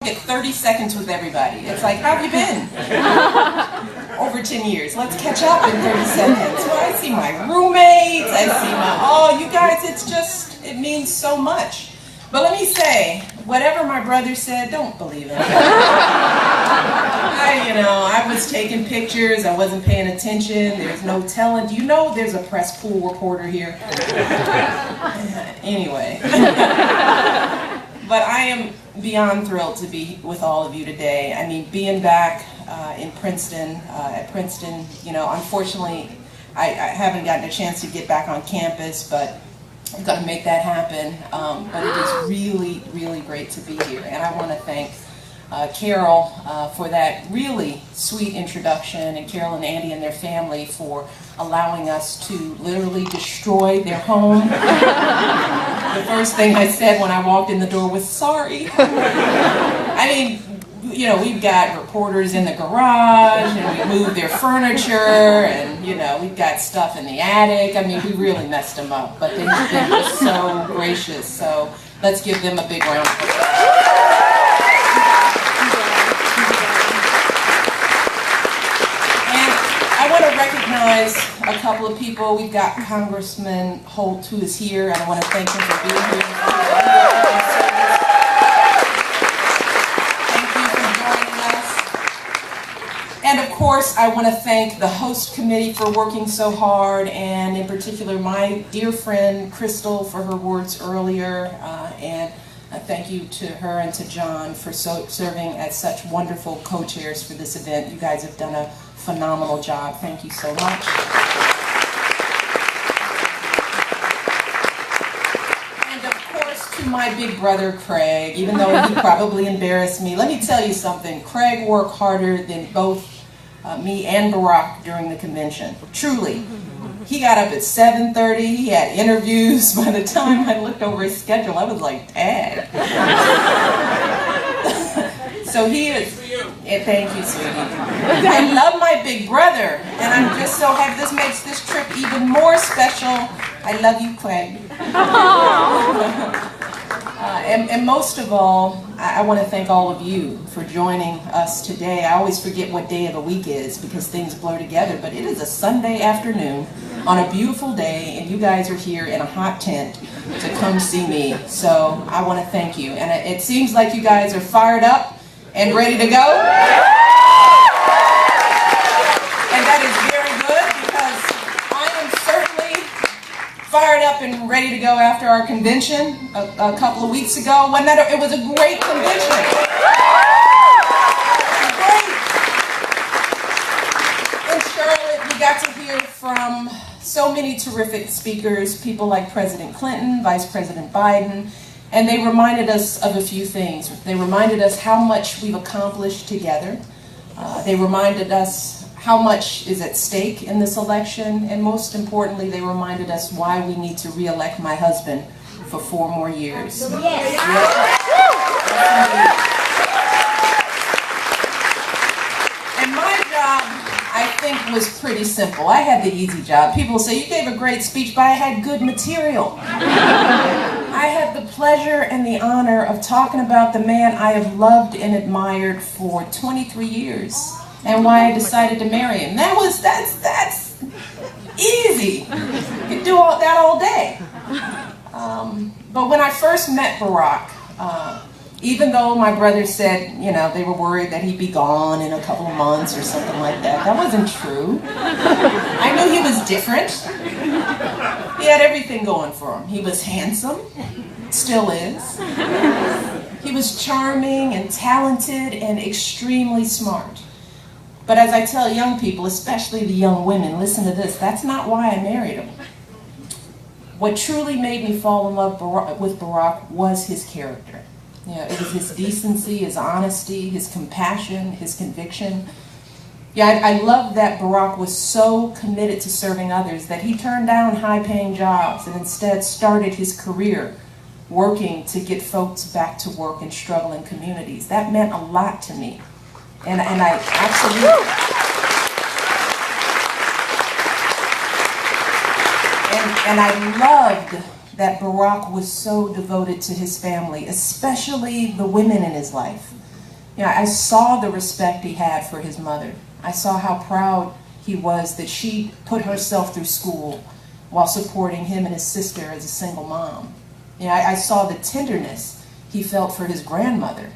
get 30 seconds with everybody. It's like, how have you been? Over 10 years. Let's catch up in 30 seconds. Well, I see my roommates, I see you guys, it means so much. But let me say, whatever my brother said, don't believe it. I was taking pictures, I wasn't paying attention, there's no telling. Do you know there's a press pool reporter here? Anyway. But I am beyond thrilled to be with all of you today. I mean, being back in Princeton, at Princeton, unfortunately, I haven't gotten a chance to get back on campus, but I'm going to make that happen. But it is really, really great to be here. And I want to thank Carol for that really sweet introduction, and Carol and Andy and their family for allowing us to literally destroy their home. The first thing I said when I walked in the door was, sorry. I mean, we've got reporters in the garage, and we moved their furniture, and, we've got stuff in the attic. I mean, we really messed them up, but they've been so gracious. So let's give them a big round of applause. I want to recognize a couple of people. We've got Congressman Holt, who is here, and I want to thank him for being here. Thank you for joining us. And of course, I want to thank the host committee for working so hard, and in particular, my dear friend Crystal for her words earlier, and thank you to her and to John for serving as such wonderful co-chairs for this event. You guys have done a phenomenal job. Thank you so much. And of course, to my big brother, Craig, even though he probably embarrassed me, let me tell you something. Craig worked harder than both me and Barack during the convention. Truly. He got up at 7:30. He had interviews. By the time I looked over his schedule, I was like, Dad. So he is. Thank you, sweetie. I love my big brother, and I'm just so happy. This makes this trip even more special. I love you, Craig. And most of all, I want to thank all of you for joining us today. I always forget what day of the week is because things blur together, but it is a Sunday afternoon on a beautiful day, and you guys are here in a hot tent to come see me. So I want to thank you. And it seems like you guys are fired up and ready to go. And that is very good, because I am certainly fired up and ready to go after our convention a couple of weeks ago. It was a great convention. Great. In Charlotte, we got to hear from so many terrific speakers, people like President Clinton, Vice President Biden, and they reminded us of a few things. They reminded us how much we've accomplished together. They reminded us how much is at stake in this election, and most importantly, they reminded us why we need to re-elect my husband for 4 more years. Yes. And my job, I think, was pretty simple. I had the easy job. People say, you gave a great speech, but I had good material. I had the pleasure and the honor of talking about the man I have loved and admired for 23 years, and why I decided to marry him. That's easy. You could do all that all day. But when I first met Barack, even though my brother said, they were worried that he'd be gone in a couple of months or something like that, that wasn't true. I knew he was different. He had everything going for him. He was handsome, still is. He was charming and talented and extremely smart. But as I tell young people, especially the young women, listen to this, that's not why I married him. What truly made me fall in love with Barack was his character. It was his decency, his honesty, his compassion, his conviction. I love that Barack was so committed to serving others that he turned down high-paying jobs and instead started his career working to get folks back to work in struggling communities. That meant a lot to me. And I absolutely... And I loved that Barack was so devoted to his family, especially the women in his life. I saw the respect he had for his mother. I saw how proud he was that she put herself through school while supporting him and his sister as a single mom. I saw the tenderness he felt for his grandmother.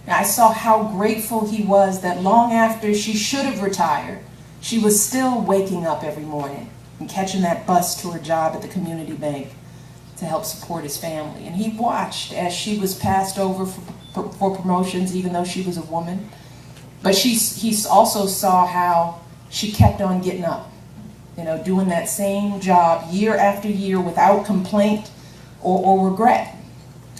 I saw how grateful he was that long after she should have retired, she was still waking up every morning and catching that bus to her job at the community bank to help support his family. And he watched as she was passed over for promotions, even though she was a woman. But he also saw how she kept on getting up, doing that same job year after year without complaint or regret.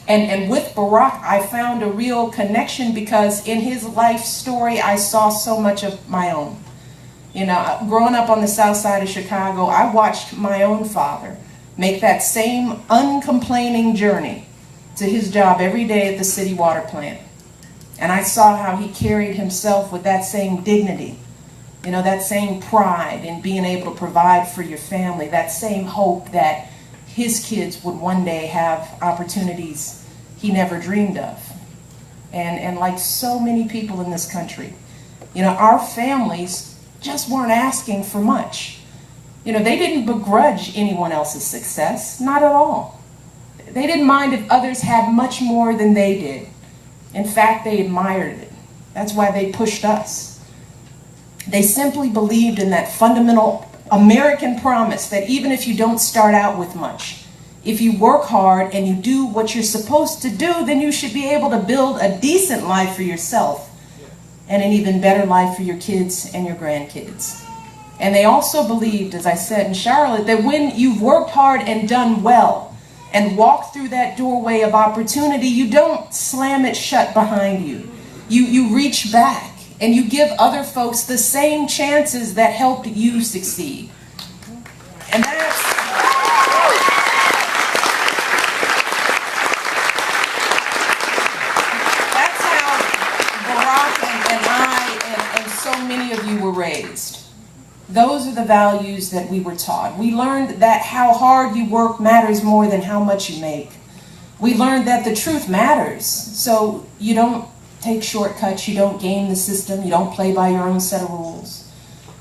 And with Barack, I found a real connection because in his life story, I saw so much of my own. Growing up on the south side of Chicago, I watched my own father make that same uncomplaining journey to his job every day at the city water plant. And I saw how he carried himself with that same dignity, that same pride in being able to provide for your family, that same hope that his kids would one day have opportunities he never dreamed of. And like so many people in this country, our families just weren't asking for much. They didn't begrudge anyone else's success, not at all. They didn't mind if others had much more than they did. In fact, they admired it. That's why they pushed us. They simply believed in that fundamental American promise that even if you don't start out with much, if you work hard and you do what you're supposed to do, then you should be able to build a decent life for yourself and an even better life for your kids and your grandkids. And they also believed, as I said in Charlotte, that when you've worked hard and done well and walked through that doorway of opportunity, you don't slam it shut behind you. You reach back and you give other folks the same chances that helped you succeed. And that's how Barack and I and so many of you were raised. Those are the values that we were taught. We learned that how hard you work matters more than how much you make. We learned that the truth matters, so you don't take shortcuts, you don't game the system, you don't play by your own set of rules.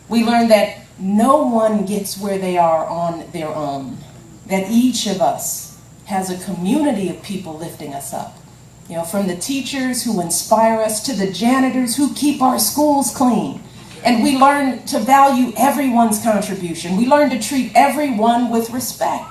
We learned that no one gets where they are on their own, that each of us has a community of people lifting us up. From the teachers who inspire us to the janitors who keep our schools clean. And we learn to value everyone's contribution. We learn to treat everyone with respect.